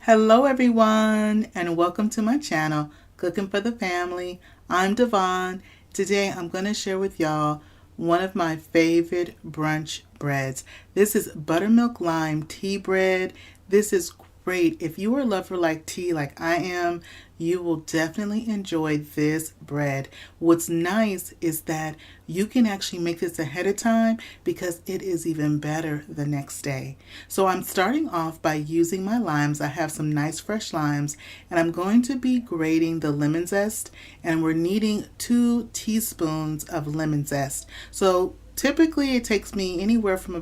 Hello everyone and welcome to my channel, Cooking for the Family. I'm Dyvonne. Today I'm going to share with y'all one of my favorite brunch breads. This is buttermilk lime tea bread. This is great. If you are a lover like tea like I am, you will definitely enjoy this bread. What's nice is that you can actually make this ahead of time because it is even better the next day. So I'm starting off by using my limes. I have some nice fresh limes and I'm going to be grating the lemon zest, and we're needing 2 teaspoons of lemon zest. So typically it takes me anywhere from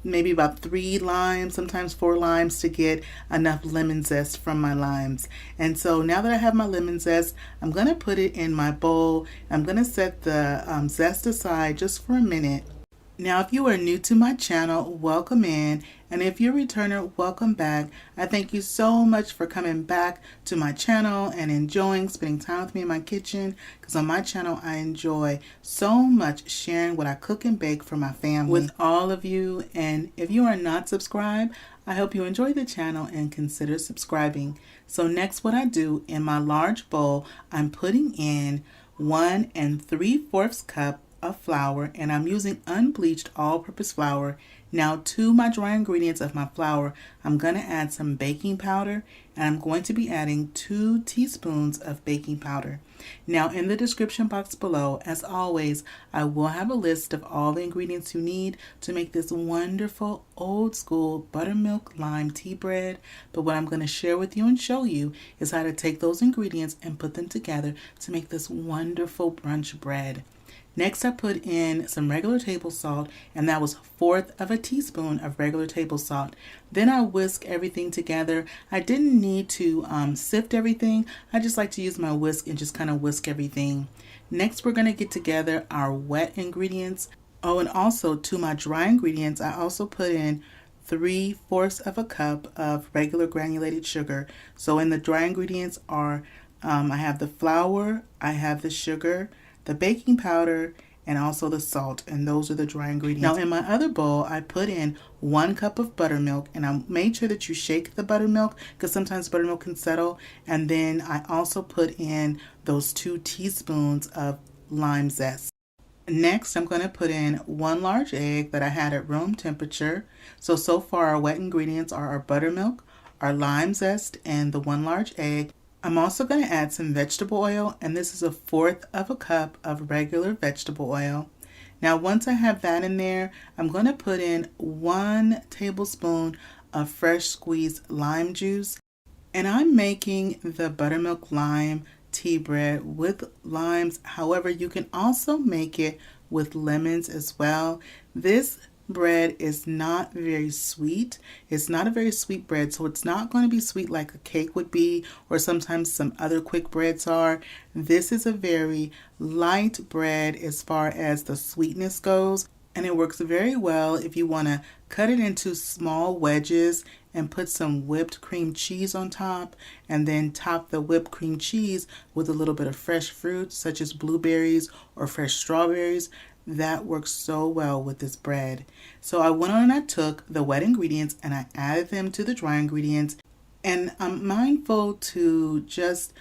maybe about 3 limes, sometimes 4 limes to get enough lemon zest from my limes. And so now that I have my lemon zest, I'm going to put it in my bowl. I'm going to set the zest aside just for a minute. Now, if you are new to my channel, welcome in. And if you're a returner, welcome back. I thank you so much for coming back to my channel and enjoying spending time with me in my kitchen. Because on my channel, I enjoy so much sharing what I cook and bake for my family with all of you. And if you are not subscribed, I hope you enjoy the channel and consider subscribing. So next, what I do in my large bowl, I'm putting in 1 3/4 cup of flour, and I'm using unbleached all-purpose flour. Now to my dry ingredients of my flour, I'm going to add some baking powder, and I'm going to be adding 2 teaspoons of baking powder. Now in the description box below, as always, I will have a list of all the ingredients you need to make this wonderful old school buttermilk lime tea bread. But what I'm going to share with you and show you is how to take those ingredients and put them together to make this wonderful brunch bread. Next, I put in some regular table salt, and that was 1/4 teaspoon of regular table salt. Then I whisk everything together. I didn't need to sift everything. I just like to use my whisk and just kind of whisk everything. Next, we're going to get together our wet ingredients. Oh, and also to my dry ingredients, I also put in 3/4 cup of regular granulated sugar. So in the dry ingredients are, I have the flour, I have the sugar, the baking powder, and also the salt, and those are the dry ingredients. Now in my other bowl, I put in 1 cup of buttermilk, and I made sure that you shake the buttermilk because sometimes buttermilk can settle. And then I also put in those 2 teaspoons of lime zest. Next, I'm going to put in 1 large egg that I had at room temperature. So far our wet ingredients are our buttermilk, our lime zest, and the 1 large egg. I'm also going to add some vegetable oil, and this is 1/4 cup of regular vegetable oil. Now once I have that in there, I'm going to put in 1 tablespoon of fresh squeezed lime juice. And I'm making the buttermilk lime tea bread with limes. However, you can also make it with lemons as well. This bread is not very sweet. It's not a very sweet bread, so it's not going to be sweet like a cake would be, or sometimes some other quick breads are. This is a very light bread as far as the sweetness goes, and it works very well if you want to cut it into small wedges and put some whipped cream cheese on top, and then top the whipped cream cheese with a little bit of fresh fruit such as blueberries or fresh strawberries. That works so well with this bread. So I went on and I took the wet ingredients and I added them to the dry ingredients. And I'm mindful to just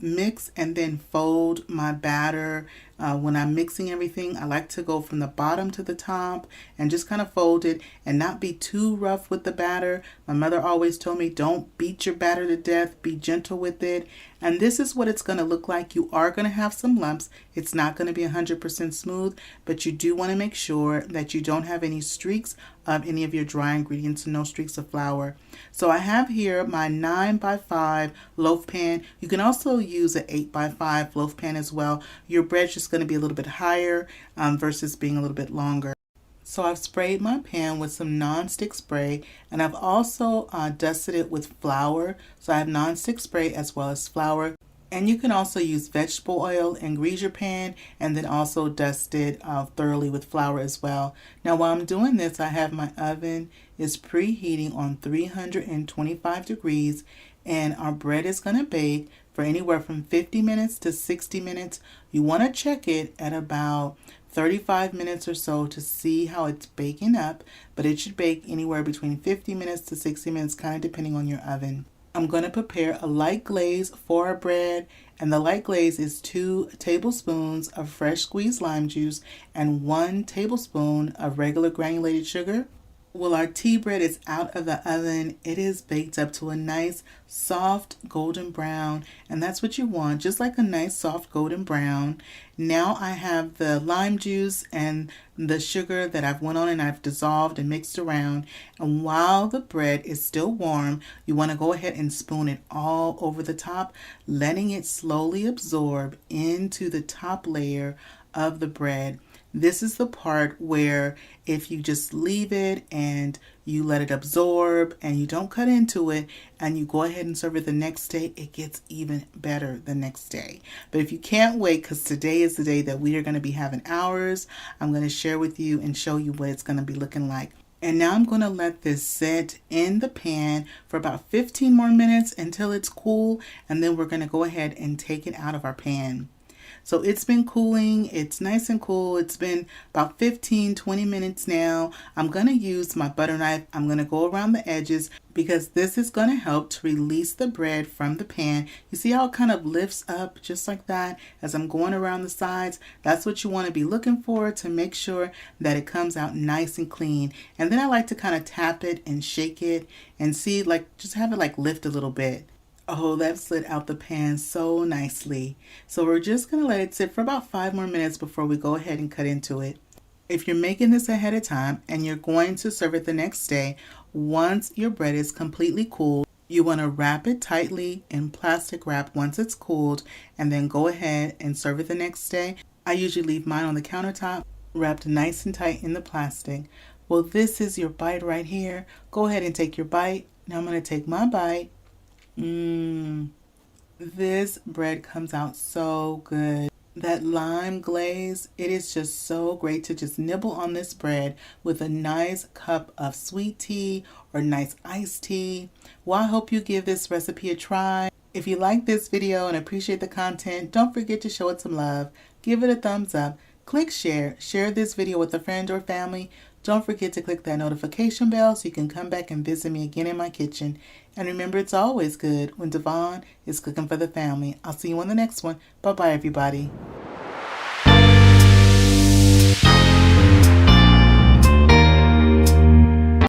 mix and then fold my batter. When I'm mixing everything, I like to go from the bottom to the top and just kind of fold it and not be too rough with the batter. My mother always told me, don't beat your batter to death, be gentle with it. And this is what it's going to look like. You are going to have some lumps. It's not going to be 100% smooth, but you do want to make sure that you don't have any streaks of any of your dry ingredients, no streaks of flour. So I have here my 9x5 loaf pan. You can also use an 8x5 loaf pan as well. Your bread's just going to be a little bit higher versus being a little bit longer. So I've sprayed my pan with some non-stick spray, and I've also dusted it with flour. So I have non-stick spray as well as flour. And you can also use vegetable oil and grease your pan, and then also dust it thoroughly with flour as well. Now while I'm doing this, I have my oven is preheating on 325 degrees, and our bread is going to bake for anywhere from 50 minutes to 60 minutes. You want to check it at about 35 minutes or so to see how it's baking up, but it should bake anywhere between 50 minutes to 60 minutes, kind of depending on your oven. I'm going to prepare a light glaze for our bread, and the light glaze is 2 tablespoons of fresh squeezed lime juice and 1 tablespoon of regular granulated sugar. Well, our tea bread is out of the oven. It is baked up to a nice soft golden brown, and that's what you want, just like a nice soft golden brown. Now I have the lime juice and the sugar that I've went on and I've dissolved and mixed around. And while the bread is still warm, you want to go ahead and spoon it all over the top, letting it slowly absorb into the top layer of the bread. This is the part where if you just leave it and you let it absorb and you don't cut into it and you go ahead and serve it the next day, it gets even better the next day. But if you can't wait, because today is the day that we are going to be having ours, I'm going to share with you and show you what it's going to be looking like. And now I'm going to let this sit in the pan for about 15 more minutes until it's cool, and then we're going to go ahead and take it out of our pan. So it's been cooling. It's nice and cool. It's been about 15-20 minutes now. I'm going to use my butter knife. I'm going to go around the edges because this is going to help to release the bread from the pan. You see how it kind of lifts up just like that as I'm going around the sides? That's what you want to be looking for to make sure that it comes out nice and clean. And then I like to kind of tap it and shake it and see, like, just have it like lift a little bit. Oh, that slid out the pan so nicely. So we're just going to let it sit for about 5 more minutes before we go ahead and cut into it. If you're making this ahead of time and you're going to serve it the next day, once your bread is completely cooled, you want to wrap it tightly in plastic wrap once it's cooled and then go ahead and serve it the next day. I usually leave mine on the countertop, wrapped nice and tight in the plastic. Well, this is your bite right here. Go ahead and take your bite. Now I'm going to take my bite. This bread comes out so good. That lime glaze, it is just so great to just nibble on this bread with a nice cup of sweet tea or nice iced tea. Well, I hope you give this recipe a try. If you like this video and appreciate the content, don't forget to show it some love. Give it a thumbs up. Click share. Share this video with a friend or family. Don't forget to click that notification bell so you can come back and visit me again in my kitchen. And remember, it's always good when Dyvonne is cooking for the family. I'll see you on the next one. Bye-bye, everybody.